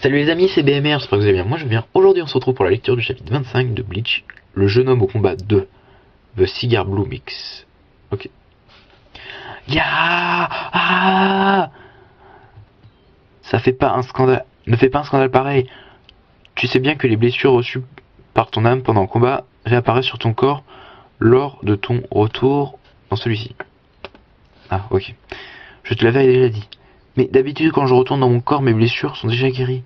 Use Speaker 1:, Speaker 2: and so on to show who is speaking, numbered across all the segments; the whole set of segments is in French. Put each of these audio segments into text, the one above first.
Speaker 1: Salut les amis, c'est BMR, j'espère que vous allez bien. Moi je vais bien. Aujourd'hui on se retrouve pour la lecture du chapitre 25 de Bleach, le jeune homme au combat 2, The Cigar Blue Mix. Ok. Ya ah Ça fait pas un scandale. Ne fais pas un scandale pareil. Tu sais bien que les blessures reçues par ton âme pendant le combat réapparaissent sur ton corps lors de ton retour dans celui-ci. Ah, ok. Je te l'avais déjà dit. Mais d'habitude quand je retourne dans mon corps, mes blessures sont déjà guéries.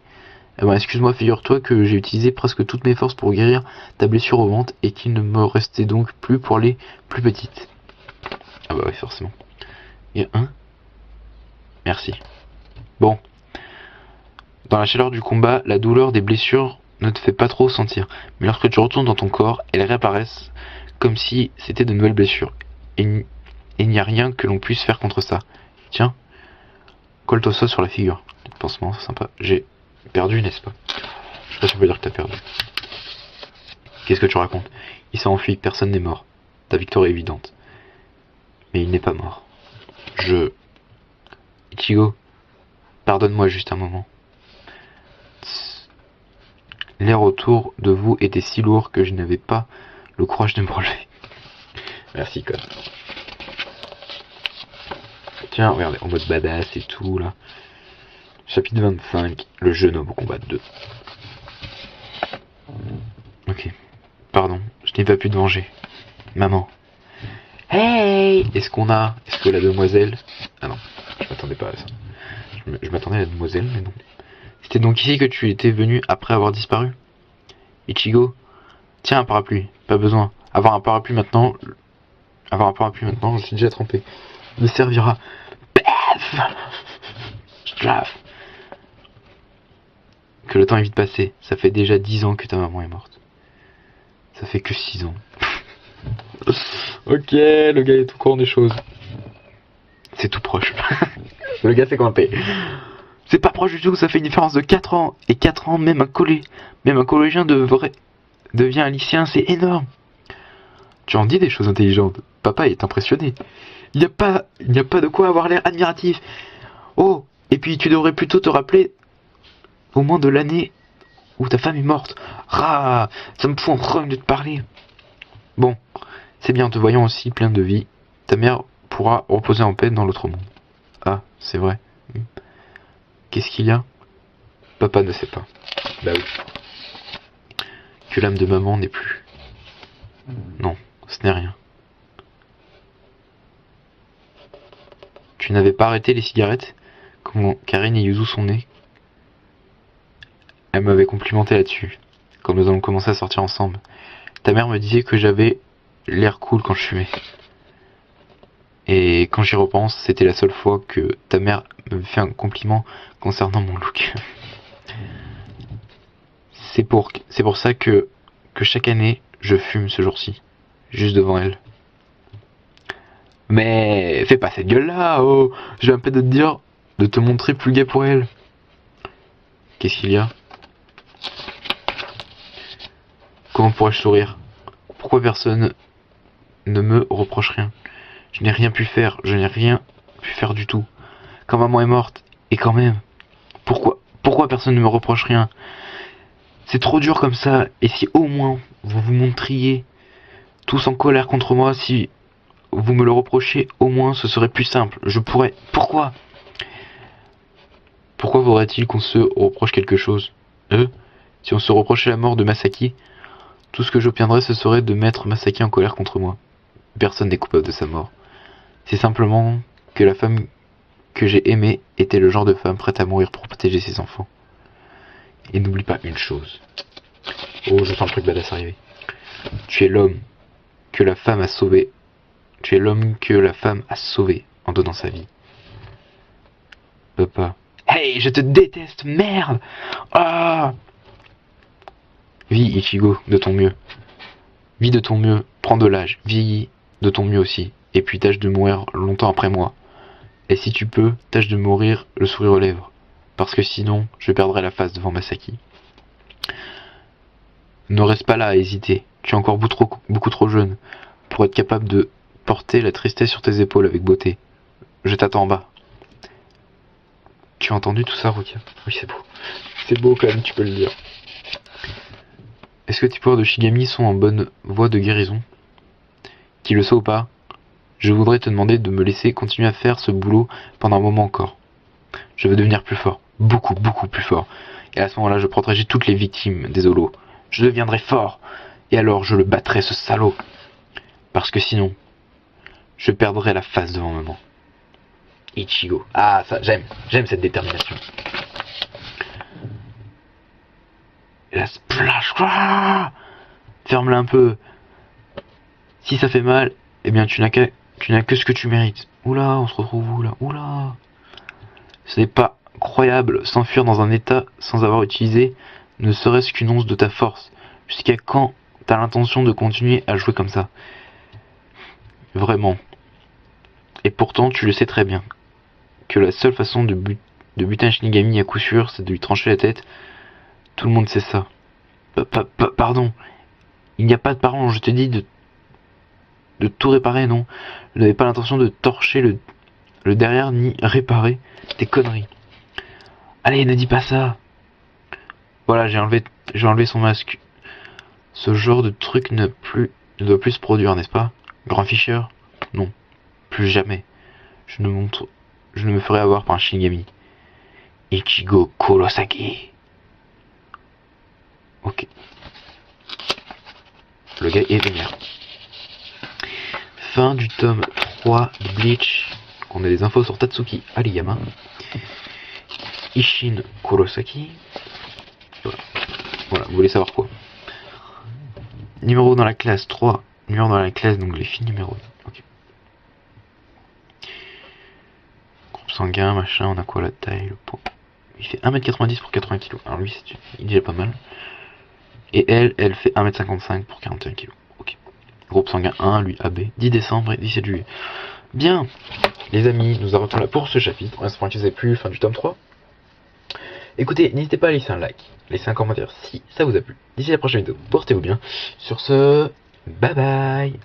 Speaker 1: Eh ben, excuse-moi, figure-toi que j'ai utilisé presque toutes mes forces pour guérir ta blessure au ventre et qu'il ne me restait donc plus pour les plus petites. Ah bah oui, forcément. Et un. Merci. Bon. Dans la chaleur du combat, la douleur des blessures ne te fait pas trop sentir. Mais lorsque tu retournes dans ton corps, elles réapparaissent comme si c'était de nouvelles blessures. Et il n'y a rien que l'on puisse faire contre ça. Tiens, colle-toi ça sur la figure. Pansement, c'est sympa. J'ai perdu, n'est-ce pas? Je sais pas si on peut dire que t'as perdu. Qu'est-ce que tu racontes? Il s'est enfui, personne n'est mort. Ta victoire est évidente. Mais il n'est pas mort. Ichigo, pardonne-moi juste un moment. L'air autour de vous était si lourd que je n'avais pas le courage de me relever. Merci, code. Tiens, regardez, en mode badass et tout, là. Chapitre 25, le jeune homme au combat 2. Ok. Pardon, je n'ai pas pu te venger. Maman. Hey! Est-ce que la demoiselle... Ah non, je m'attendais pas à ça. Je m'attendais à la demoiselle, mais non. C'était donc ici que tu étais venu après avoir disparu? Ichigo, tiens un parapluie, pas besoin. Avoir un parapluie maintenant, je suis déjà trempé. Me servira. Paf! Que le temps est vite passé. Ça fait déjà 10 ans que ta maman est morte. Ça fait que 6 ans. Ok, le gars est au courant des choses. C'est tout proche. Le gars s'est coimpé. C'est pas proche du tout, ça fait une différence de 4 ans. Et 4 ans, même un collégien devient un lycéen, c'est énorme. Tu en dis des choses intelligentes. Papa est impressionné. Il n'y a pas de quoi avoir l'air admiratif. Oh, et puis tu devrais plutôt te rappeler au moins de l'année où ta femme est morte. Rah, ça me fout en rogne de te parler. Bon, c'est bien, en te voyant aussi plein de vie, ta mère pourra reposer en paix dans l'autre monde. Ah, c'est vrai. Qu'est-ce qu'il y a? Papa ne sait pas. Bah oui. Que l'âme de maman n'est plus. Non, ce n'est rien. Tu n'avais pas arrêté les cigarettes quand Karine et Yuzu sont nés? Elle m'avait complimenté là-dessus, quand nous avons commencé à sortir ensemble. Ta mère me disait que j'avais l'air cool quand je fumais. Et quand j'y repense, c'était la seule fois que ta mère me fait un compliment concernant mon look. C'est pour ça que chaque année, je fume ce jour-ci, juste devant elle. Mais fais pas cette gueule-là, oh! Je vais un peu te dire de te montrer plus gai pour elle. Qu'est-ce qu'il y a? Comment pourrais-je sourire? Pourquoi personne ne me reproche rien? Je n'ai rien pu faire, du tout. Quand maman est morte, et quand même, pourquoi personne ne me reproche rien? C'est trop dur comme ça, et si au moins vous vous montriez tous en colère contre moi, si vous me le reprochez, au moins ce serait plus simple. Je pourrais... Pourquoi faudrait-il qu'on se reproche quelque chose? Si on se reprochait la mort de Masaki, tout ce que j'obtiendrais ce serait de mettre Masaki en colère contre moi. Personne n'est coupable de sa mort. C'est simplement que la femme que j'ai aimée était le genre de femme prête à mourir pour protéger ses enfants. Et n'oublie pas une chose. Oh, je sens le truc badass arriver. Tu es l'homme que la femme a sauvé. Tu es l'homme que la femme a sauvé en donnant sa vie. Papa. Hey, je te déteste, merde! Ah! Vis, Ichigo, de ton mieux. Vis de ton mieux, prends de l'âge, vis de ton mieux aussi. Et puis tâche de mourir longtemps après moi. Et si tu peux, tâche de mourir le sourire aux lèvres. Parce que sinon, je perdrai la face devant Masaki. Ne reste pas là à hésiter. Tu es encore beaucoup trop jeune pour être capable de porter la tristesse sur tes épaules avec beauté. Je t'attends en bas. Tu as entendu tout ça, Rukia? Oui, c'est beau. C'est beau quand même, tu peux le dire. Est-ce que tes pouvoirs de Shigami sont en bonne voie de guérison? Qu'il le soit ou pas, je voudrais te demander de me laisser continuer à faire ce boulot pendant un moment encore. Je veux devenir plus fort. Beaucoup, beaucoup plus fort. Et à ce moment-là, je protégerai toutes les victimes des holos. Je deviendrai fort. Et alors, je le battrai, ce salaud. Parce que sinon, je perdrai la face devant maman. Ichigo. Ah, ça, j'aime cette détermination. Et la splash. Ah, ferme-la un peu. Si ça fait mal, eh bien tu n'as que ce que tu mérites. Oula, on se retrouve où là? Oula. Ce n'est pas croyable s'enfuir dans un état sans avoir utilisé ne serait-ce qu'une once de ta force. Jusqu'à quand t'as l'intention de continuer à jouer comme ça? Vraiment. Et pourtant, tu le sais très bien. Que la seule façon de buter un Shinigami à coup sûr, c'est de lui trancher la tête. Tout le monde sait ça. Pardon. Il n'y a pas de pardon, je te dis de tout réparer, non. Je n'avais pas l'intention de torcher le derrière ni réparer tes conneries. Allez, ne dis pas ça. Voilà, j'ai enlevé son masque. Ce genre de truc ne doit plus se produire, n'est-ce pas? Grand Fischer? Non. Plus jamais. Je ne me ferai avoir par un Shinigami. Ichigo Kurosaki. Ok. Le gars est vénère. Fin du tome 3 de Bleach. On a des infos sur Tatsuki Ariyama. Ishin Kurosaki. Voilà, vous voulez savoir quoi? Numéro dans la classe 3. Numéro dans la classe, donc les filles numéro 1. Ok. Groupe sanguin, machin, on a quoi la taille, le poids? Il fait 1m90 pour 80 kg. Alors lui, il est déjà pas mal. Et elle fait 1m55 pour 41 kg. Ok. Groupe sanguin 1, lui AB. 10 décembre et 17 juillet. Bien, les amis, nous arrêtons là pour ce chapitre. On espère que vous avez plu, fin du tome 3. Écoutez, n'hésitez pas à laisser un like, laisser un commentaire si ça vous a plu. D'ici la prochaine vidéo, portez-vous bien. Sur ce, bye bye.